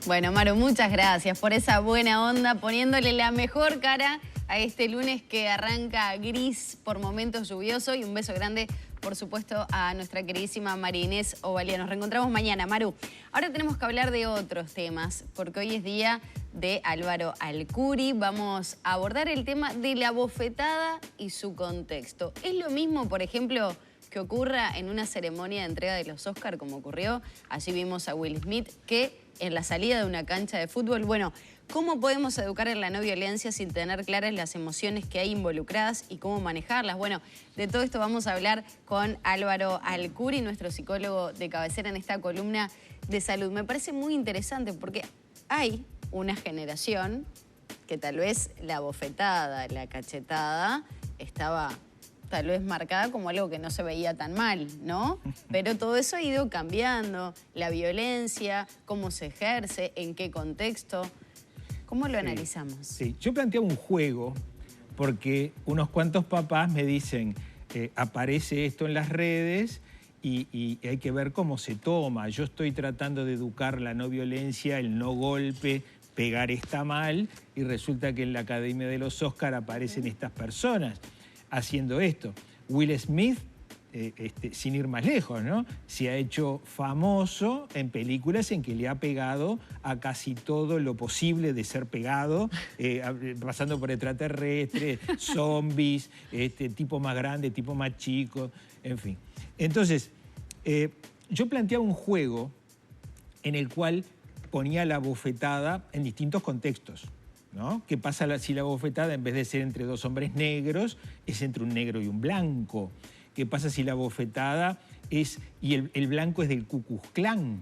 Bueno, Maru, muchas gracias por esa buena onda, poniéndole la mejor cara a este lunes que arranca gris, por momentos lluvioso. Y un beso grande, por supuesto, a nuestra queridísima María Inés Ovalia. Nos reencontramos mañana, Maru. Ahora tenemos que hablar de otros temas, porque hoy es día de Álvaro Alcuri. Vamos a abordar el tema de la bofetada y su contexto. ¿Es lo mismo, por ejemplo, que ocurra en una ceremonia de entrega de los Oscar, como ocurrió? Allí vimos a Will Smith, que en la salida de una cancha de fútbol, bueno, ¿cómo podemos educar en la no violencia sin tener claras las emociones que hay involucradas y cómo manejarlas? Bueno, de todo esto vamos a hablar con Álvaro Alcuri, nuestro psicólogo de cabecera en esta columna de salud. Me parece muy interesante porque hay una generación que tal vez la bofetada, la cachetada, estaba tal vez marcada como algo que no se veía tan mal, ¿no? Pero todo eso ha ido cambiando, la violencia, cómo se ejerce, en qué contexto. ¿Cómo lo analizamos? Sí, yo planteo un juego porque unos cuantos papás me dicen, aparece esto en las redes y hay que ver cómo se toma. Yo estoy tratando de educar la no violencia, el no golpe, pegar está mal, y resulta que en la Academia de los Oscar aparecen estas personas haciendo esto. Will Smith, sin ir más lejos, ¿no?, se ha hecho famoso en películas en que le ha pegado a casi todo lo posible de ser pegado, pasando por extraterrestres, zombies, tipo más grande, tipo más chico, en fin. Entonces, yo planteaba un juego en el cual ponía la bofetada en distintos contextos, ¿no? ¿Qué pasa si la bofetada, en vez de ser entre dos hombres negros, es entre un negro y un blanco? ¿Qué pasa si la bofetada es, y el blanco es del Ku Klux Klan?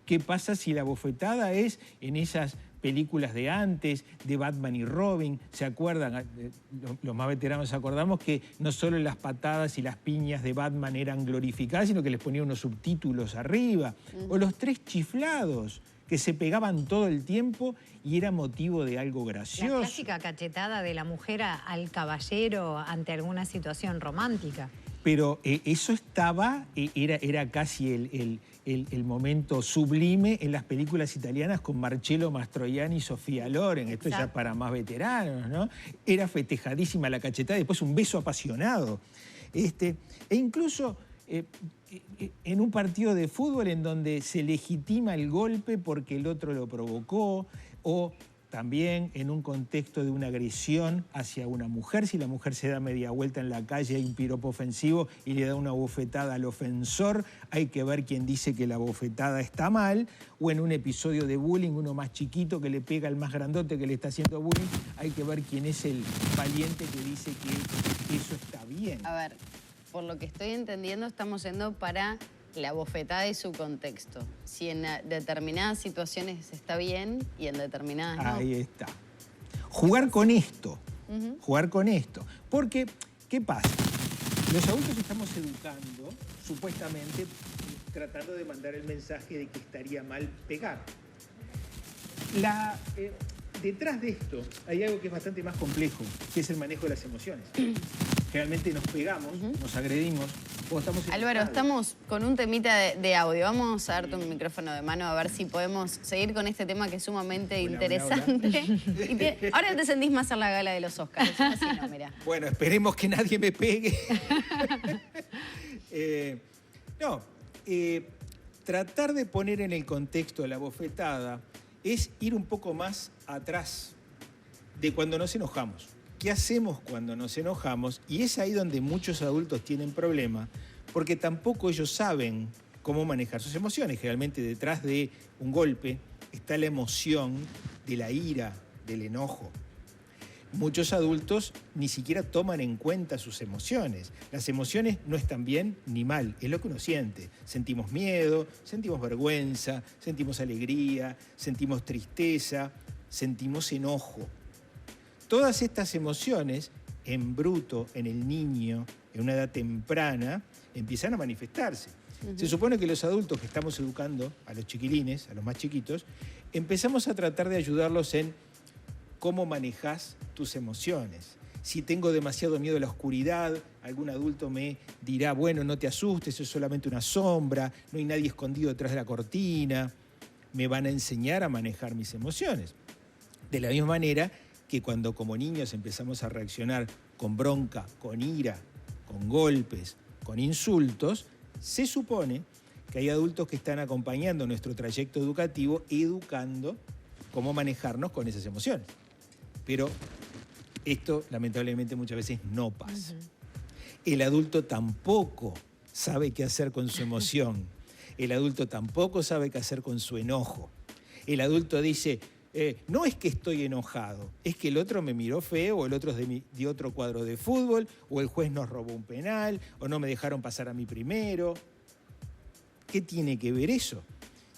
¿Qué pasa si la bofetada es en esas películas de antes, de Batman y Robin? ¿Se acuerdan? Los más veteranos acordamos que no solo las patadas y las piñas de Batman eran glorificadas, sino que les ponía unos subtítulos arriba. O los tres chiflados, que se pegaban todo el tiempo y era motivo de algo gracioso. La clásica cachetada de la mujer al caballero ante alguna situación romántica. Pero eso estaba, era casi el momento sublime en las películas italianas con Marcello Mastroianni y Sofía Loren. Esto ya para más veteranos, ¿no? Era festejadísima la cachetada, después un beso apasionado. E incluso en un partido de fútbol en donde se legitima el golpe porque el otro lo provocó, o también en un contexto de una agresión hacia una mujer. Si la mujer se da media vuelta en la calle, hay un piropo ofensivo y le da una bofetada al ofensor, hay que ver quién dice que la bofetada está mal. O en un episodio de bullying, uno más chiquito que le pega al más grandote que le está haciendo bullying, hay que ver quién es el valiente que dice que eso está bien. A ver, por lo que estoy entendiendo, estamos yendo para la bofetada y su contexto. Si en determinadas situaciones está bien y en determinadas no. Ahí está. Jugar con esto. Jugar con esto. Porque, ¿qué pasa? Los adultos estamos educando, supuestamente, tratando de mandar el mensaje de que estaría mal pegar. Detrás de esto hay algo que es bastante más complejo, que es el manejo de las emociones. Realmente nos pegamos, nos agredimos, o estamos enojados. Álvaro, estamos con un temita de audio. Vamos a darte un micrófono de mano a ver si podemos seguir con este tema que es sumamente interesante. Hola. Ahora te sentís más en la gala de los Oscars. Así no, mirá. Bueno, esperemos que nadie me pegue. Tratar de poner en el contexto la bofetada es ir un poco más atrás de cuando nos enojamos. ¿Qué hacemos cuando nos enojamos? Y es ahí donde muchos adultos tienen problemas, porque tampoco ellos saben cómo manejar sus emociones. Generalmente detrás de un golpe está la emoción de la ira, del enojo. Muchos adultos ni siquiera toman en cuenta sus emociones. Las emociones no están bien ni mal, es lo que uno siente. Sentimos miedo, sentimos vergüenza, sentimos alegría, sentimos tristeza, sentimos enojo. Todas estas emociones, en bruto, en el niño, en una edad temprana, empiezan a manifestarse. Se supone que los adultos que estamos educando a los chiquilines, a los más chiquitos, empezamos a tratar de ayudarlos en cómo manejás tus emociones. Si tengo demasiado miedo a la oscuridad, algún adulto me dirá, bueno, no te asustes, es solamente una sombra, no hay nadie escondido detrás de la cortina. me van a enseñar a manejar mis emociones. De la misma manera que cuando como niños empezamos a reaccionar con bronca, con ira, con golpes, con insultos, se supone que hay adultos que están acompañando nuestro trayecto educativo, educando cómo manejarnos con esas emociones. Pero esto, lamentablemente, muchas veces no pasa. El adulto tampoco sabe qué hacer con su emoción. El adulto tampoco sabe qué hacer con su enojo. El adulto dice, no es que estoy enojado, es que el otro me miró feo, o el otro es de otro cuadro de fútbol, o el juez nos robó un penal, o no me dejaron pasar a mí primero. ¿Qué tiene que ver eso?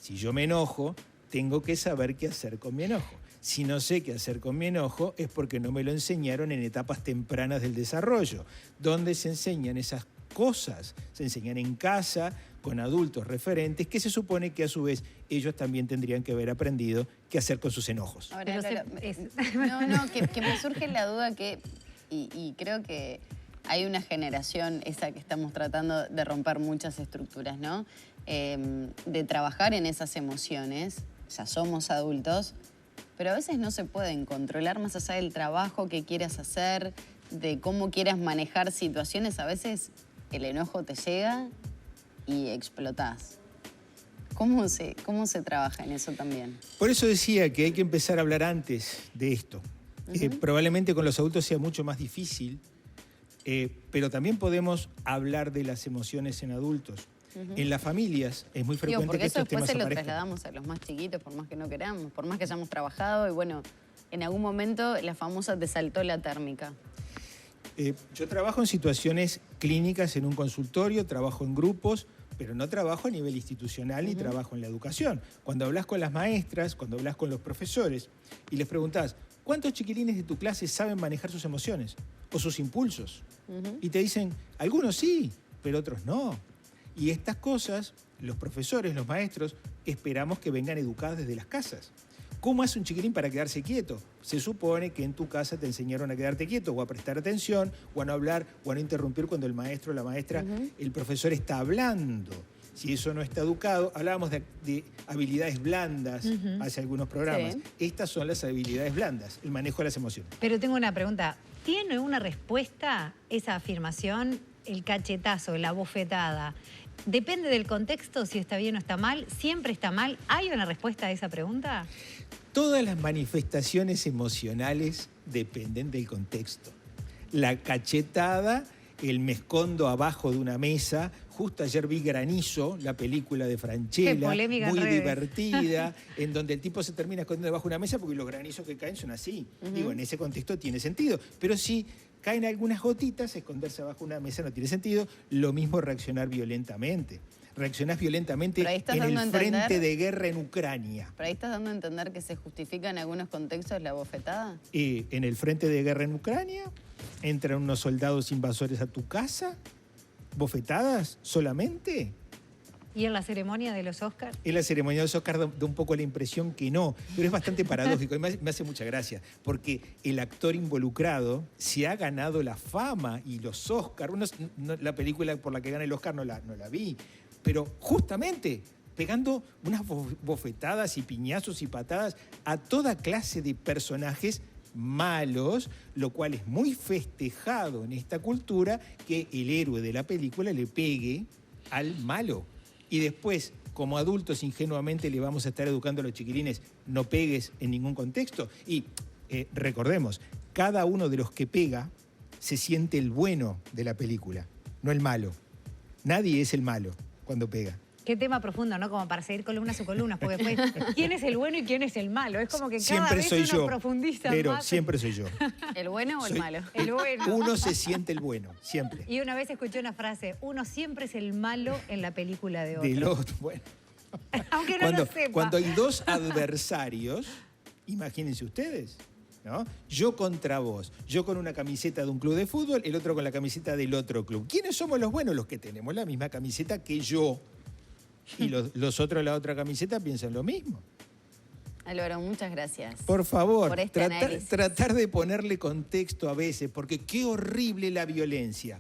Si yo me enojo, tengo que saber qué hacer con mi enojo. Si no sé qué hacer con mi enojo, es porque no me lo enseñaron en etapas tempranas del desarrollo. ¿Dónde se enseñan esas cosas? Se enseñan en casa, con adultos referentes, que se supone que a su vez ellos también tendrían que haber aprendido qué hacer con sus enojos. Ahora, que me surge la duda y creo que hay una generación, esa que estamos tratando de romper muchas estructuras, ¿no? De trabajar en esas emociones, ya somos adultos, pero a veces no se pueden controlar más allá del trabajo que quieras hacer, de cómo quieras manejar situaciones. A veces el enojo te llega y explotás. ¿Cómo se trabaja en eso también? Por eso decía que hay que empezar a hablar antes de esto. Probablemente con los adultos sea mucho más difícil, pero también podemos hablar de las emociones en adultos. En las familias es muy frecuente que estos temas aparezcan. Porque eso después se lo trasladamos a los más chiquitos, por más que no queramos, por más que hayamos trabajado y bueno, en algún momento la famosa te saltó la térmica. Yo trabajo en situaciones clínicas en un consultorio, trabajo en grupos, pero no trabajo a nivel institucional ni trabajo en la educación. Cuando hablas con las maestras, cuando hablas con los profesores y les preguntás, ¿cuántos chiquilines de tu clase saben manejar sus emociones o sus impulsos? Y te dicen, algunos sí, pero otros no. Y estas cosas, los profesores, los maestros, esperamos que vengan educadas desde las casas. ¿Cómo hace un chiquilín para quedarse quieto? Se supone que en tu casa te enseñaron a quedarte quieto o a prestar atención o a no hablar o a no interrumpir cuando el maestro o la maestra, el profesor está hablando. Si eso no está educado, hablábamos de habilidades blandas hace algunos programas. Sí. Estas son las habilidades blandas, el manejo de las emociones. Pero tengo una pregunta. ¿Tiene una respuesta esa afirmación, el cachetazo, la bofetada? ¿Depende del contexto si está bien o está mal? ¿Siempre está mal? ¿Hay una respuesta a esa pregunta? Todas las manifestaciones emocionales dependen del contexto. La cachetada, el me escondo abajo de una mesa. Justo ayer vi Granizo, la película de Francella, muy divertida, en donde el tipo se termina escondiendo debajo de una mesa porque los granizos que caen son así. Digo, en ese contexto tiene sentido. Pero si caen algunas gotitas, esconderse abajo de una mesa no tiene sentido. Lo mismo reaccionar violentamente. Reaccionás violentamente en el frente de guerra en Ucrania. ¿Pero ahí estás dando a entender que se justifica en algunos contextos la bofetada? En el frente de guerra en Ucrania, entran unos soldados invasores a tu casa, bofetadas solamente. ¿Y en la ceremonia de los Oscars? En la ceremonia de los Oscars da un poco la impresión que no, pero es bastante paradójico y me hace mucha gracia, porque el actor involucrado se ha ganado la fama y los Oscars. La película por la que gana el Oscar no la vi, pero justamente pegando unas bofetadas y piñazos y patadas a toda clase de personajes malos, lo cual es muy festejado en esta cultura, que el héroe de la película le pegue al malo. Y después, como adultos, ingenuamente le vamos a estar educando a los chiquilines, no pegues en ningún contexto. Y recordemos, cada uno de los que pega se siente el bueno de la película, no el malo. Nadie es el malo cuando pega. Qué tema profundo, ¿no? Como para seguir columnas o columnas, porque después, ¿quién es el bueno y quién es el malo? Es como que cada vez uno profundiza pero más. Siempre soy yo. ¿El bueno o el malo? El bueno. Uno se siente el bueno, siempre. Y una vez escuché una frase, uno siempre es el malo en la película de otro. Del otro, bueno. Aunque no lo sepa. Cuando hay dos adversarios, imagínense ustedes, ¿no? Yo contra vos, yo con una camiseta de un club de fútbol, el otro con la camiseta del otro club. ¿Quiénes somos los buenos? Los que tenemos la misma camiseta que yo. Y los otros de la otra camiseta piensan lo mismo. Álvaro, muchas gracias. Por favor, por tratar de ponerle contexto a veces, porque qué horrible la violencia.